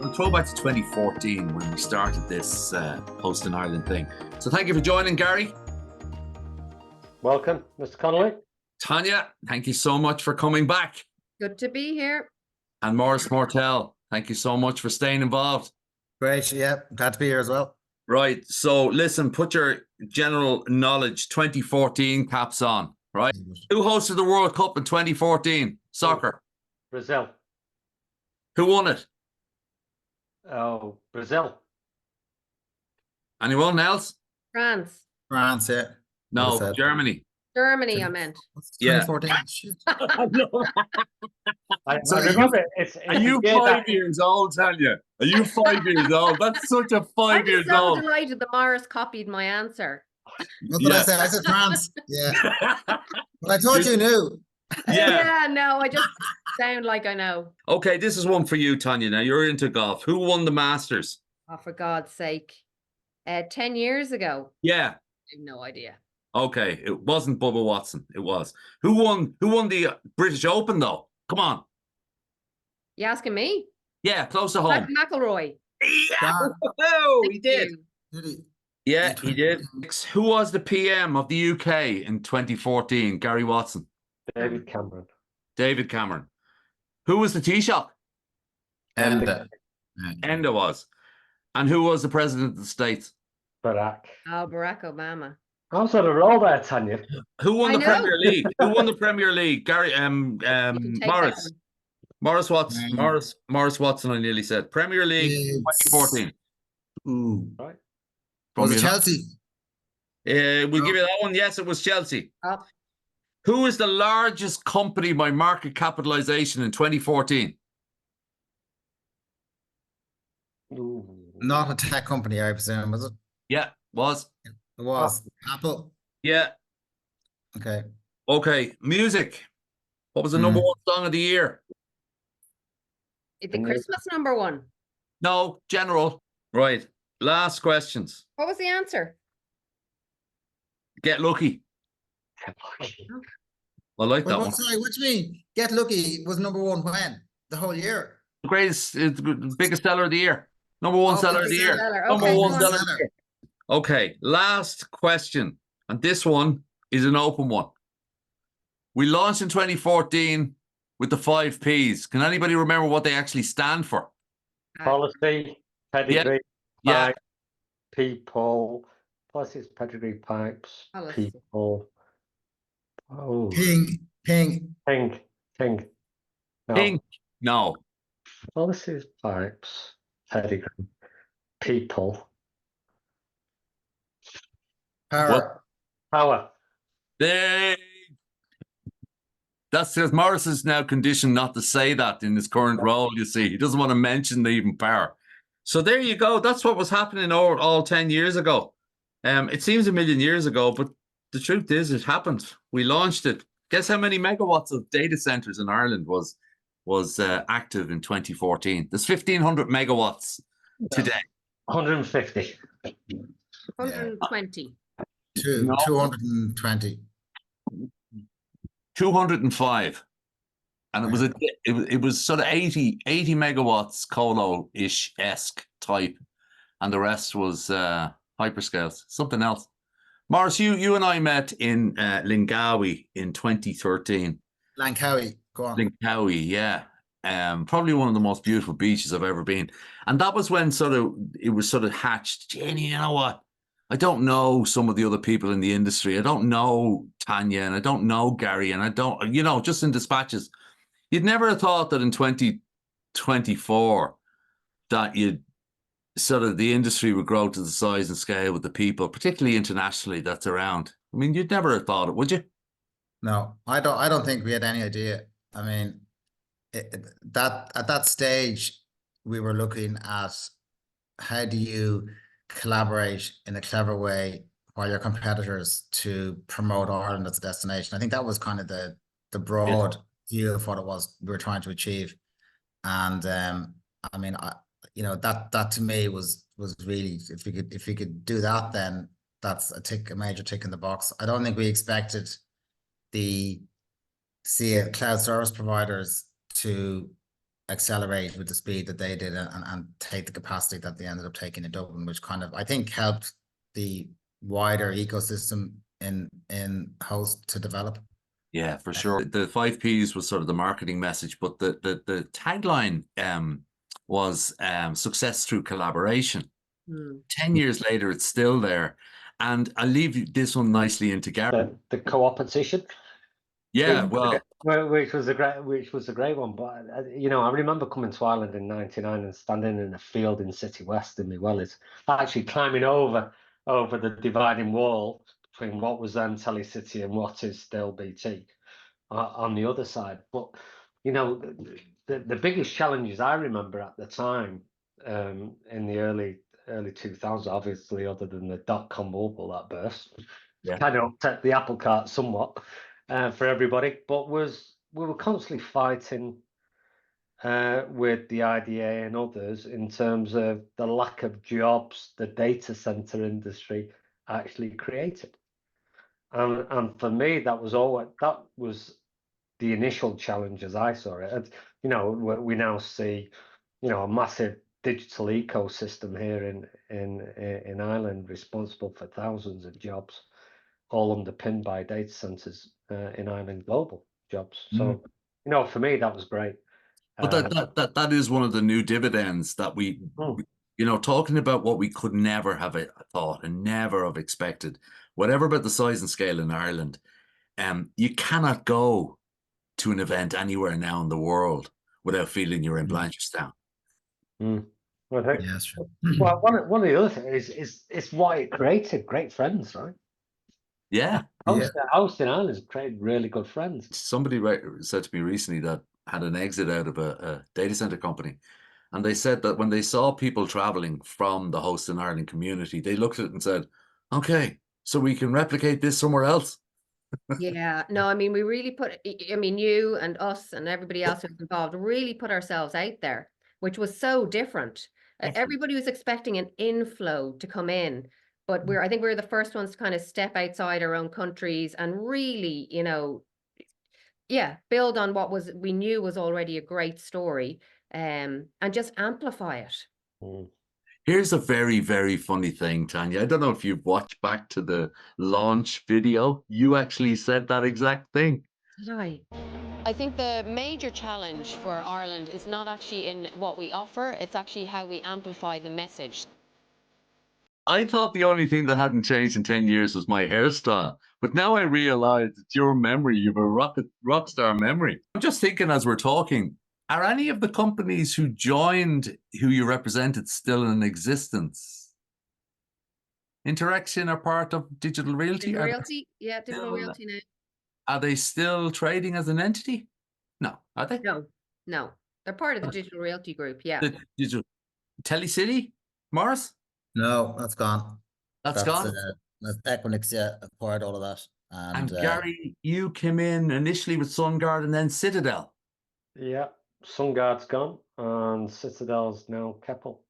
we'll throw back to 2014 when we started this Host in Ireland thing. So thank you for joining, Garry. Welcome, Mr. Connolly. Tanya, thank you so much for coming back. Good to be here. And Maurice Mortell, thank you so much for staying involved. Great, yeah, glad to be here as well. Right, so listen, put your general knowledge 2014 caps on, right? Who hosted the World Cup in 2014? Soccer. Brazil. Who won it? Oh, Brazil. Anyone else? France. France, yeah. No, Germany. Germany, I meant. Yeah. 2014. Shit. I So remember it's Are you 5 years old, Tanya? Are you 5 years old? That's such a 5 I'm years so old. delighted that Morris copied my answer. What did I say? I said France. Yeah. But I thought you knew. Yeah. No, I just sound like I know. Okay, this is one for you, Tanya. Now, you're into golf. Who won the Masters? Oh, for God's sake. 10 years ago. Yeah. I have no idea. Okay, it wasn't Bubba Watson. It was. Who won the British Open, though? Come on. You asking me? Yeah, close to home. McElroy. Yeah. Oh, he did. Did he? Yeah, he did. Who was the PM of the UK in 2014? Garry Watson. David Cameron. David Cameron. Who was the Taoiseach? Enda. Enda was. And who was the President of the States? Barack. Oh, Barack Obama. I was on a roll there, Tanya. Who won I the know. Premier League? Who won the Premier League? Gary, You can take that Morris. one. Morris Watson. Morris Watson, I nearly said. Premier League 2014. Ooh. Right. Was Probably it not. Chelsea? We'll give you that one. Yes, it was Chelsea. Oh, Who is the largest company by market capitalization in 2014? Ooh. Not a tech company, I presume, was it? Yeah, was. It was. Apple. Yeah. Okay. Okay, music. What was the number one song of the year? it's the Christmas number one. No, general. Right. Last questions. What was the answer? Get Lucky. I like that one. Sorry, what do you mean? Get Lucky was number one when? The whole year? The greatest, the biggest seller of the year. Number one Oh, seller of the biggest year. seller. Number Okay, one go on. seller of the year. Okay, last question. And this one is an open one. We launched in 2014 with the 5 Ps. Can anybody remember what they actually stand for? Policy, pedigree, Yeah. pipe, people. Policies, pedigree, pipes, Policy. people. Oh, Ping. Ting. No. Pink. No. Policies, pipes, pedigree, people, Power. power. That's because Morris is now conditioned not to say that in his current role, you see. He doesn't want to mention the even power. So there you go. That's what was happening all 10 years ago. It seems a million years ago, but the truth is it happened. We launched it. Guess how many megawatts of data centers in Ireland was active in 2014? There's 1,500 megawatts today. 150. 120. 220. 205. And it was sort of 80 megawatts colo-ish-esque type. And the rest was hyperscales, something else. Morris, you and I met in Lingawi in 2013. Langhowie. Go on. Lingawi, yeah. Probably one of the most beautiful beaches I've ever been. And that was when it was hatched. Jenny, you know what? I don't know some of the other people in the industry. I don't know Tanya and I don't know Garry and I don't, just in dispatches. You'd never have thought that in 2024 that the industry would grow to the size and scale with the people, particularly internationally, that's around. I mean, you'd never have thought it, would you? No, I don't think we had any idea. I mean, at that stage, we were looking at how do you collaborate in a clever way while your competitors to promote Ireland as a destination. I think that was kind of the broad view of what it was we were trying to achieve. And I mean, that to me was really, if we could do that, then that's a major tick in the box. I don't think we expected the cloud service providers to accelerate with the speed that they did and take the capacity that they ended up taking in Dublin, which kind of, I think, helped the wider ecosystem in host to develop. Yeah, for sure. The 5Ps was sort of the marketing message, but the tagline was success through collaboration. 10 years later, it's still there. And I'll leave this one nicely into Garry. The co-opetition. Yeah, well, which was a great one. But you know, I remember coming to Ireland in '99 and standing in a field in City West in my wellies, actually climbing over the dividing wall between what was then Telecity and what is still BT on the other side. But you know, the biggest challenges I remember at the time in the early 2000s, obviously, other than the dot-com bubble that burst, kind of upset the apple cart somewhat. For everybody, but we were constantly fighting with the IDA and others in terms of the lack of jobs the data center industry actually created, and for me that was the initial challenge as I saw it. And you know, we now see, you know, a massive digital ecosystem here in Ireland, responsible for thousands of jobs, all underpinned by data centers in Ireland, global jobs. So, you know, for me, that was great. But that is one of the new dividends that we, you know, talking about what we could never have thought and never have expected, whatever about the size and scale in Ireland. You cannot go to an event anywhere now in the world without feeling you're in Blanchardstown. Well, I think, Yeah, that's true. well, one of the other things is why it created great friends, right? Yeah. Hosting Ireland's created really good friends. Somebody said to me recently that had an exit out of a data center company. And they said that when they saw people traveling from the Host in Ireland community, they looked at it and said, okay, so we can replicate this somewhere else. Yeah, no, I mean, we really I mean, you and us and everybody else who's involved really put ourselves out there, which was so different. Everybody was expecting an inflow to come in, but I think we're the first ones to kind of step outside our own countries and really, you know, build on what we knew was already a great story, and just amplify it. Here's a very, very funny thing, Tanya. I don't know if you've watched back to the launch video. You actually said that exact thing. Did I think the major challenge for Ireland is not actually in what we offer, it's actually how we amplify the message. I thought the only thing that hadn't changed in 10 years was my hairstyle. But now I realize it's your memory. You have a rock star memory. I'm just thinking as we're talking, are any of the companies who joined, who you represented, still in existence? Interaction are part of Digital Realty? Digital Realty? Yeah, Digital Realty now. Are they still trading as an entity? No, are they? No. They're part of the Digital Realty group, yeah. The Digital Telecity? Morris? No, that's gone. That's gone? Equinix, acquired all of that. And Garry, you came in initially with SunGard and then Citadel. Yeah, SunGard's gone and Citadel's now Keppel.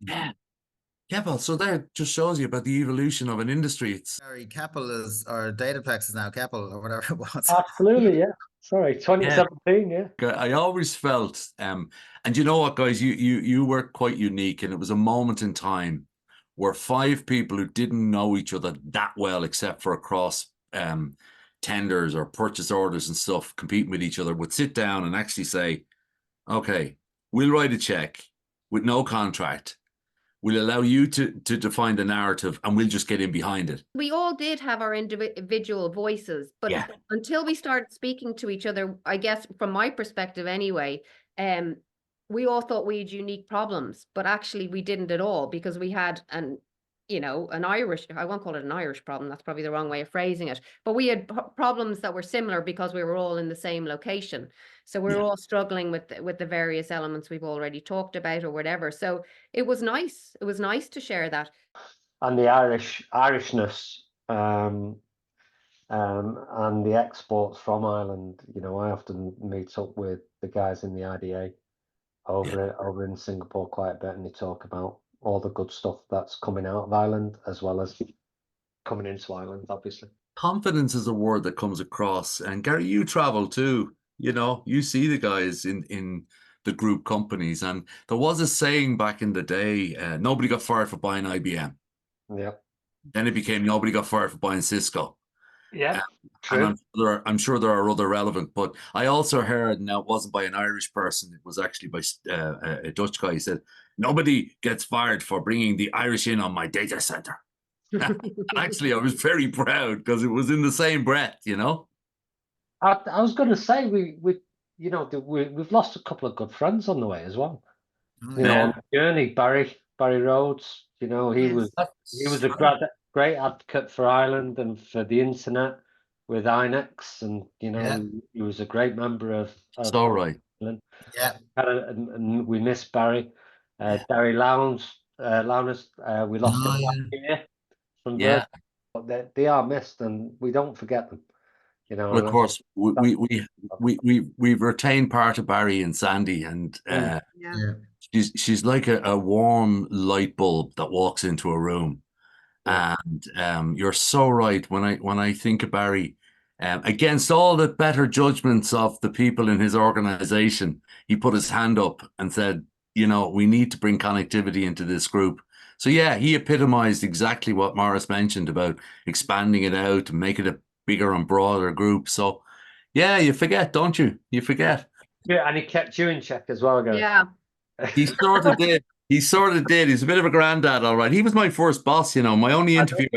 Yeah. Keppel, so that just shows you about the evolution of an industry. It's Keppel or Dataplex is now Keppel or whatever it was. Absolutely, yeah. Sorry, 2017, yeah. I always felt, and you know what, guys, you were quite unique, and it was a moment in time where 5 people who didn't know each other that well, except for across tenders or purchase orders and stuff, competing with each other, would sit down and actually say, okay, we'll write a check with no contract. We'll allow you to define the narrative and we'll just get in behind it. We all did have our individual voices, but until we started speaking to each other, I guess from my perspective anyway, we all thought we had unique problems, but actually we didn't at all, because we had an Irish, I won't call it an Irish problem, that's probably the wrong way of phrasing it, but we had problems that were similar because we were all in the same location. So we were all struggling with the various elements we've already talked about or whatever. So it was nice. It was nice to share that. And the Irishness and the exports from Ireland, you know, I often meet up with the guys in the IDA over in Singapore quite a bit, and they talk about all the good stuff that's coming out of Ireland as well as coming into Ireland, obviously. Confidence is a word that comes across. And Garry, you travel too. You know, you see the guys in the group companies. And there was a saying back in the day, nobody got fired for buying IBM. Yeah. Then it became nobody got fired for buying Cisco. Yeah. And True. I'm sure there are other relevant, but I also heard, now it wasn't by an Irish person, it was actually by a Dutch guy. He said, nobody gets fired for bringing the Irish in on my data center. Actually, I was very proud because it was in the same breath, you know? I was going to say you know, we've lost a couple of good friends on the way as well. Oh, You know, Yeah. on the journey, Barry Rhodes. You know, he Yes. was a great advocate for Ireland and for the internet with INEX, and you know, Yeah. he was a great member of So right. Ireland. Yeah. And we miss Barry. Barry Lowndes, we lost him Oh, last yeah. year from Yeah. Virgin. But they are missed, and we don't forget them. You know, Well, of and course, that's- we've retained part of Barry and Sandy, and Yeah. Yeah. she's like a warm light bulb that walks into a room. Yeah. And you're so right. When I think of Barry, against all the better judgments of the people in his organization, he put his hand up and said, you know, we need to bring connectivity into this group. So yeah, he epitomized exactly what Morris mentioned about expanding it out and make it a bigger and broader group. So yeah, you forget, don't you? You forget. Yeah, and he kept you in check as well, guys. Yeah. He sort of did. He sort of did. He's a bit of a granddad, all right. He was my first boss, you know, my only interview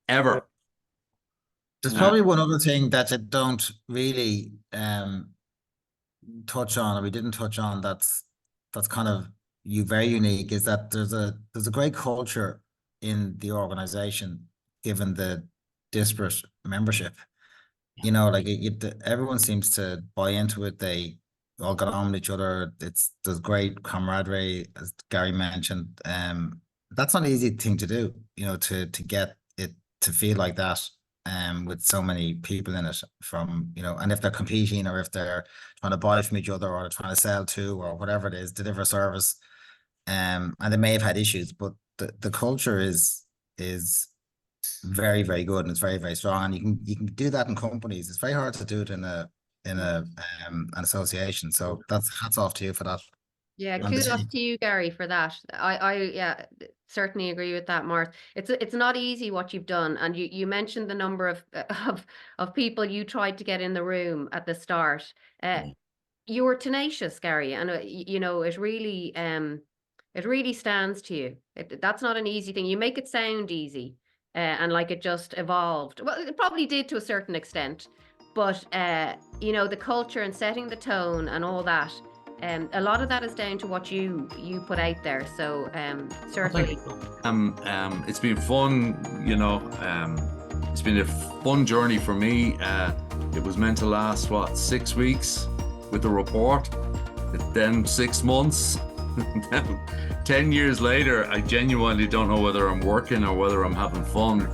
ever. There's Yeah. probably one other thing that I don't really touch on, or we didn't touch on, that's kind of very unique, is that there's a great culture in the organization given the disparate membership. You know, like everyone seems to buy into it. They all get on with each other. There's great camaraderie, as Garry mentioned. That's not an easy thing to do, you know, to get it to feel like that. With so many people in it, from, you know, and if they're competing or if they're trying to buy from each other or trying to sell to or whatever it is, deliver service, and they may have had issues, but the culture is very, very good, and it's very, very strong, and you can do that in companies. It's very hard to do it in an association. So that's hats off to you for that. Yeah, And the kudos team. to you, Garry, for that. I certainly agree with that, Mark. It's not easy what you've done, and you mentioned the number of people you tried to get in the room at the start. You were tenacious, Garry, and you know, it really stands to you. That's not an easy thing. You make it sound easy, and like it just evolved. Well, it probably did to a certain extent, but you know, the culture and setting the tone and all that. A lot of that is down to what you put out there. So certainly, it's been fun. You know, it's been a fun journey for me. It was meant to last 6 weeks with the report, then 6 months. 10 years later, I genuinely don't know whether I'm working or whether I'm having fun.